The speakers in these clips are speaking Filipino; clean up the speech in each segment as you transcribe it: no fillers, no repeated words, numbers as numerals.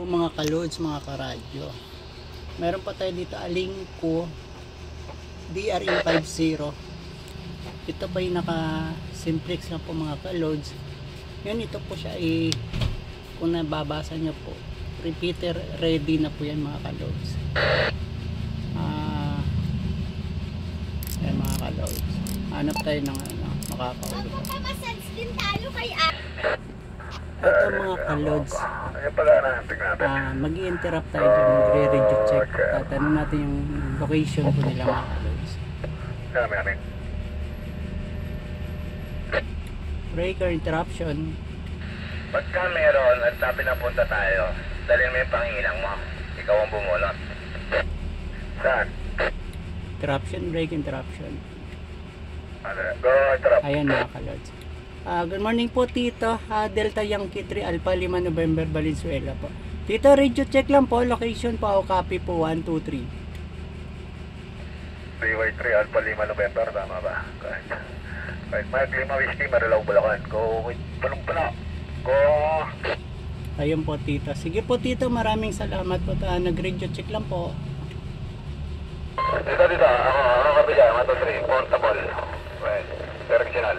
mga kalods, mga karadyo. Meron pa tayo dito Alingco DRE50. Ito pa yung naka simplex na po mga kalods. Yun, ito po siya kung nababasa nyo po, repeater ready na po yan mga kalods. Yan mga kalods. Hanap tayo ng makakaulit. din tayo kay Ito mga kalods, mag-i-interrupt tayo dyan, magre-radio check. Tatanong natin yung location po nila mga kalods. Breaker interruption. Pagka meron at sabi na punta tayo, dalhin mo yung pangilang mo. Ikaw ang bumulot. Saan? Interruption, break interruption. Go, interrupt. Ayan mga kalods. Good morning po Tito, Delta Yankee 3 Alpha 5 November Valenzuela po. Tito, radio check lang po, location po ako, copy po 123. 3Y3 Alpha 5 November, tama ba? Kahit Mike Lima Whiskey, Marilaw Bulacan. Go, punong-puno. Go. Ayun po Tito. Sige po Tito, maraming salamat po. Nag-radio check lang po. Dito. Ako kabila, 123, portable. Well, directional.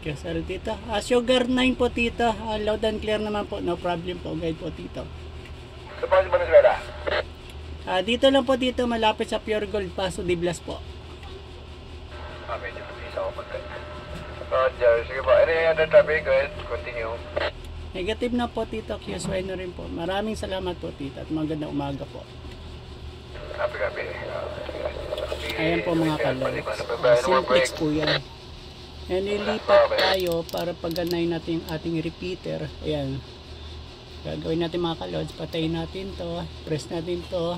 Sir Tito. Sugar 9 po Tito. Loud and clear naman po. No problem po. Guide po Tito. Sa Paso Valenzuela? Dito lang po Tito. Malapit sa Pure Gold Paso de Blas po. Medyo isa ko pagkat. Roger. Sige po. Any other traffic? Go ahead. Continue. Negative na po Tito. QSY na rin po. Maraming salamat po Tito. At magandang umaga po. Copy. Ayan po mga kalods. Simplex po yan. Yan, lilipat tayo para pagganayin natin yung ating repeater. Ayan. Gagawin natin mga kalods. Patayin natin to. Press natin to.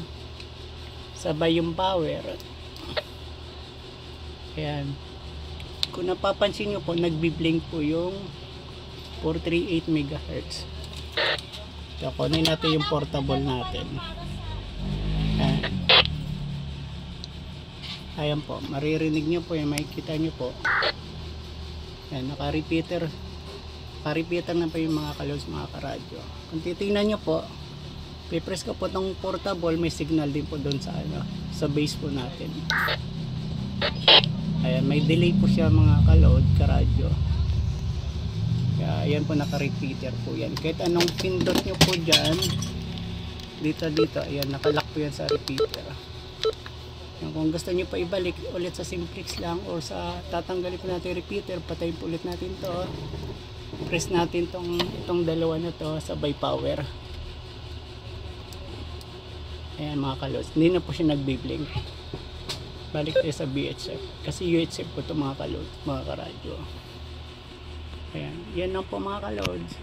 Sabay yung power. Ayan. Kung napapansin nyo po, nagbiblink po yung 438 MHz. So, kunin natin yung portable natin. Ayan. Ayan po. Maririnig nyo po yung makikita nyo po. Yan, naka-repeater na po yung mga kalods, mga karadyo. Kung titingnan nyo po, pipress ko po itong portable, may signal din po doon sa sa base po natin. Ayan, may delay po siya mga kalod, karadyo. Kaya ayan po, naka-repeater po yan. Kahit anong pindot nyo po dyan, dito, ayan, nakalock po yan sa repeater. Yung kung gusto nyo pa ibalik ulit sa simplex lang or sa tatanggalin po natin repeater, patayin po ulit natin to, press natin itong dalawa na to, sabay power. Ayan mga kalods, hindi na po siya nagbiblink. Balik tayo sa VHF kasi UHF po ito mga kalods, mga karadyo. Ayan, yan lang po mga kalods.